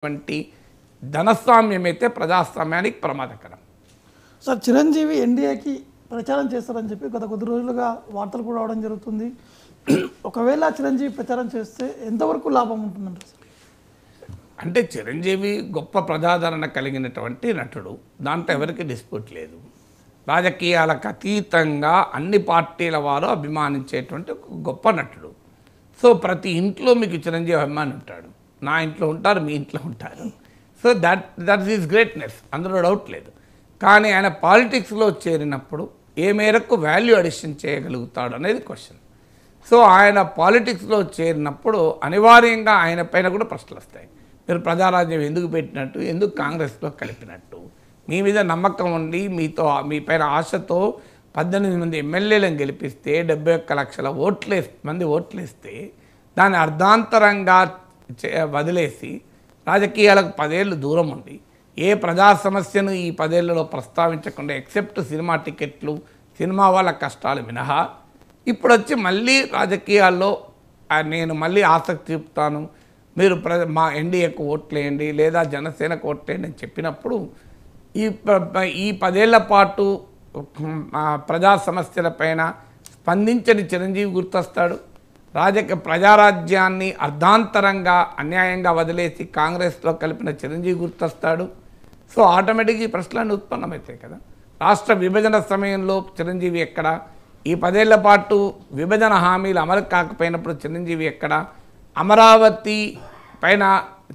వంటి ధనస్వామ్యం అయితే ప్రజాస్వామ్యానికి ప్రమాదకరం. సార్ చిరంజీవి ఎన్డీఏకి ప్రచారం చేస్తారని చెప్పి గత కొద్ది రోజులుగా వార్తలు కూడా అవడం జరుగుతుంది. ఒకవేళ చిరంజీవి ప్రచారం చేస్తే ఎంతవరకు లాభం ఉంటుందంటారు సార్? అంటే చిరంజీవి గొప్ప ప్రజాదరణ కలిగినటువంటి నటుడు, దాంట్లో ఎవరికి డిస్ప్యూట్ లేదు. రాజకీయాలకు అతీతంగా అన్ని పార్టీల వారు అభిమానించేటువంటి ఒక గొప్ప నటుడు. సో ప్రతి ఇంట్లో మీకు చిరంజీవి అభిమాని ఉంటాడు. నా ఇంట్లో ఉంటారు, మీ ఇంట్లో ఉంటారు. సో దట్ ఈస్ గ్రేట్నెస్, అందులో డౌట్ లేదు. కానీ ఆయన పాలిటిక్స్లో చేరినప్పుడు ఏ మేరకు వాల్యూ అడిషన్ చేయగలుగుతాడు అనేది క్వశ్చన్. సో ఆయన పాలిటిక్స్లో చేరినప్పుడు అనివార్యంగా ఆయన పైన కూడా ప్రశ్నలు వస్తాయి. మీరు ప్రజారాజ్యం ఎందుకు పెట్టినట్టు, ఎందుకు కాంగ్రెస్లో కలిపినట్టు, మీ మీద నమ్మకం ఉండి మీ పైన ఆశతో 18 మంది ఎమ్మెల్యేలను గెలిపిస్తే 71 లక్షల మంది ఓట్లేస్తే దాన్ని అర్ధాంతరంగా వదిలేసి రాజకీయాలకు 10 ఏళ్ళు దూరం ఉండి ఏ ప్రజా సమస్యను ఈ 10 ఏళ్లలో ప్రస్తావించకుండా ఎక్సెప్ట్ సినిమా టికెట్లు, సినిమా వాళ్ళ కష్టాలు మినహా ఇప్పుడు వచ్చి మళ్ళీ రాజకీయాల్లో నేను మళ్ళీ ఆసక్తి చూపుతాను, మీరు మా ఎన్డీఏకు ఓట్లేయండి లేదా జనసేనకు ఓట్లేయండి అని చెప్పినప్పుడు ఈ 10 ఏళ్ల పాటు ప్రజా సమస్యలపైన స్పందించని చిరంజీవి గుర్తొస్తాడు. ప్రజారాజ్యాన్ని అర్ధాంతరంగా అన్యాయంగా వదిలేసి కాంగ్రెస్లో కలిపిన చిరంజీవి గుర్తొస్తాడు. సో ఆటోమేటిక్గా ఈ ప్రశ్నలన్నీ ఉత్పన్నమవుతాయి కదా. రాష్ట్ర విభజన సమయంలో చిరంజీవి ఎక్కడ, ఈ 10 ఏళ్ల పాటు విభజన హామీలు అమలు కాకపోయినప్పుడు చిరంజీవి ఎక్కడ, అమరావతి పైన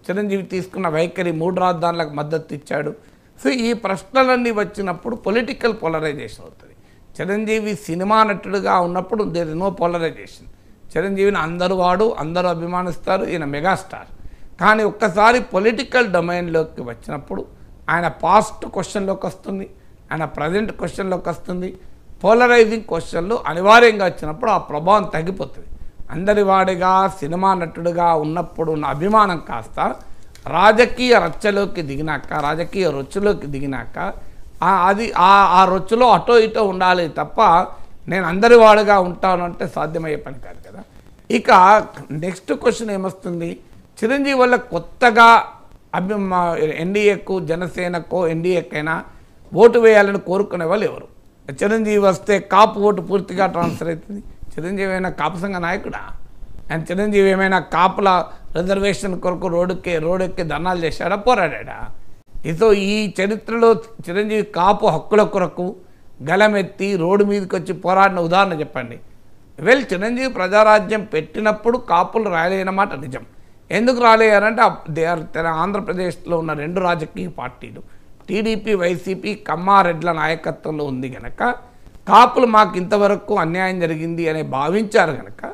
చిరంజీవి తీసుకున్న వైఖరి 3 రాజధానులకు మద్దతు ఇచ్చాడు. సో ఈ ప్రశ్నలన్నీ వచ్చినప్పుడు పొలిటికల్ పోలరైజేషన్ అవుతుంది. చిరంజీవి సినిమా నటుడుగా ఉన్నప్పుడు దేర్ ఇస్ నో పోలరైజేషన్. చిరంజీవిని అందరూ అభిమానిస్తారు, ఈయన మెగాస్టార్. కానీ ఒక్కసారి పొలిటికల్ డొమైన్లోకి వచ్చినప్పుడు ఆయన పాస్ట్ క్వశ్చన్లోకి వస్తుంది, ఆయన ప్రజెంట్ క్వశ్చన్లోకి వస్తుంది. పోలరైజింగ్ క్వశ్చన్లు అనివార్యంగా వచ్చినప్పుడు ఆ ప్రభావం తగ్గిపోతుంది. అందరివాడిగా సినిమా నటుడుగా ఉన్నప్పుడు ఉన్న అభిమానం కాస్త రాజకీయ రచ్చలోకి దిగినాక, రాజకీయ రొచ్చులోకి దిగినాక అది ఆ రొచ్చులో అటో ఇటో ఉండాలి తప్ప నేను అందరివాడుగా ఉంటాను అంటే సాధ్యమయ్యే పని కాదు కదా. ఇక నెక్స్ట్ క్వశ్చన్ ఏమొస్తుంది, చిరంజీవి వల్ల కొత్తగా ఎన్డీఏకు, జనసేనకో, ఎన్డీఏకైనా ఓటు వేయాలని కోరుకునే వాళ్ళు ఎవరు? చిరంజీవి వస్తే కాపు ఓటు పూర్తిగా ట్రాన్స్ఫర్ అవుతుంది. చిరంజీవి అయినా కాపు సంఘ నాయకుడా? అండ్ చిరంజీవి ఏమైనా కాపుల రిజర్వేషన్ కొరకు రోడ్డెక్కి ధర్నాలు చేశాడా, పోరాడా? సో ఈ చరిత్రలో చిరంజీవి కాపు హక్కుల కొరకు గలమెత్తి రోడ్డు మీదకి వచ్చి పోరాడిన ఉదాహరణ చెప్పండి. చిరంజీవి ప్రజారాజ్యం పెట్టినప్పుడు కాపులు రాలేనమాట నిజం. ఎందుకు రాలేయారంటే ఆంధ్రప్రదేశ్లో ఉన్న 2 రాజకీయ పార్టీలు టీడీపీ, వైసీపీ కమ్మారెడ్ల నాయకత్వంలో ఉంది కనుక కాపులు మాకు ఇంతవరకు అన్యాయం జరిగింది అని భావించారు కనుక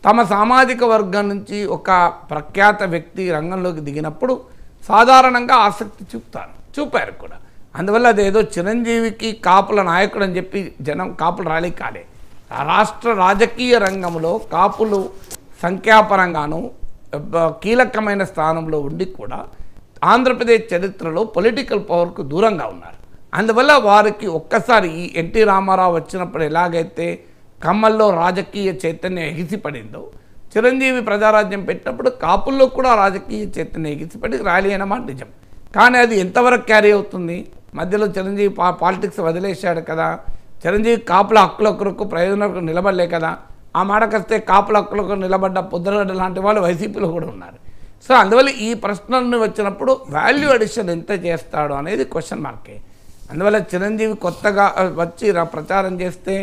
తమ సామాజిక వర్గం నుంచి ఒక ప్రఖ్యాత వ్యక్తి రంగంలోకి దిగినప్పుడు సాధారణంగా ఆసక్తి చూపారు కూడా. అందువల్ల అదేదో చిరంజీవికి కాపుల నాయకుడు అని చెప్పి కాపులు ర్యాలీ కాలే. రాష్ట్ర రాజకీయ రంగంలో కాపులు సంఖ్యాపరంగాను కీలకమైన స్థానంలో ఉండి కూడా ఆంధ్రప్రదేశ్ చరిత్రలో పొలిటికల్ పవర్కు దూరంగా ఉన్నారు. అందువల్ల వారికి ఒక్కసారి ఈ ఎన్టీ రామారావు వచ్చినప్పుడు ఎలాగైతే కమ్మల్లో రాజకీయ చైతన్యం ఎగిసిపడిందో, చిరంజీవి ప్రజారాజ్యం పెట్టినప్పుడు కాపుల్లో కూడా రాజకీయ చైతన్యం ఎగిసిపడి ర్యాలీ అన్నమాట నిజం. కానీ అది ఎంతవరకు క్యారీ అవుతుంది? మధ్యలో చిరంజీవి పాలిటిక్స్ వదిలేశాడు కదా. చిరంజీవి కాపుల హక్కుల కొరకు ప్రయోజనాలకు నిలబడలే కదా. ఆ మాటకొస్తే కాపుల హక్కులకు నిలబడ్డ పొద్దురగడ్డ లాంటి వాళ్ళు వైసీపీలో కూడా ఉన్నారు. సో అందువల్ల ఈ ప్రశ్నలు వచ్చినప్పుడు వాల్యూ అడిషన్ ఎంత చేస్తాడు అనేది క్వశ్చన్ మార్కే. అందువల్ల చిరంజీవి కొత్తగా వచ్చి ప్రచారం చేస్తే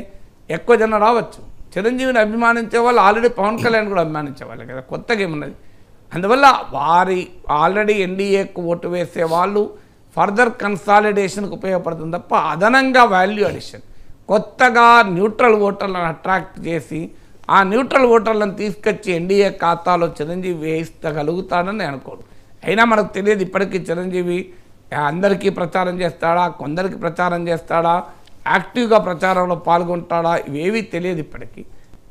ఎక్కువ జనం రావచ్చు. చిరంజీవిని అభిమానించే వాళ్ళు ఆల్రెడీ పవన్ కళ్యాణ్ కూడా అభిమానించేవాళ్ళు కదా, కొత్తగా ఏమున్నది. అందువల్ల వారి ఆల్రెడీ ఎన్డీఏకు ఓటు వేసే వాళ్ళు ఫర్దర్ కన్సాలిడేషన్కి ఉపయోగపడుతుంది తప్ప అదనంగా వాల్యూ అడిషన్, కొత్తగా న్యూట్రల్ ఓటర్లను అట్రాక్ట్ చేసి ఆ న్యూట్రల్ ఓటర్లను తీసుకొచ్చి ఎన్డీఏ ఖాతాలో చిరంజీవి వేయించగలుగుతాడని అనుకోడు. అయినా మనకు తెలియదు ఇప్పటికీ చిరంజీవి అందరికీ ప్రచారం చేస్తాడా, కొందరికి ప్రచారం చేస్తాడా, యాక్టివ్గా ప్రచారంలో పాల్గొంటాడా, ఇవేవీ తెలియదు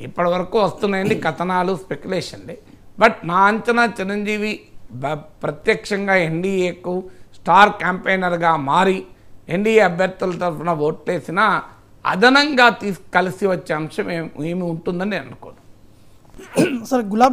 ఇప్పటి వరకు వస్తున్నాయండి కథనాలు, స్పెక్యులేషన్లే. బట్ నా అంచనా చిరంజీవి ప్రత్యక్షంగా ఎన్డీఏకు స్టార్ క్యాంపెయినర్గా మారి ఎన్డీఏ అభ్యర్థుల తరఫున ఓట్లేసినా అదనంగా కలిసి వచ్చే అంశం ఏమి ఉంటుందని నేను అనుకోను. సార్ గులాబీ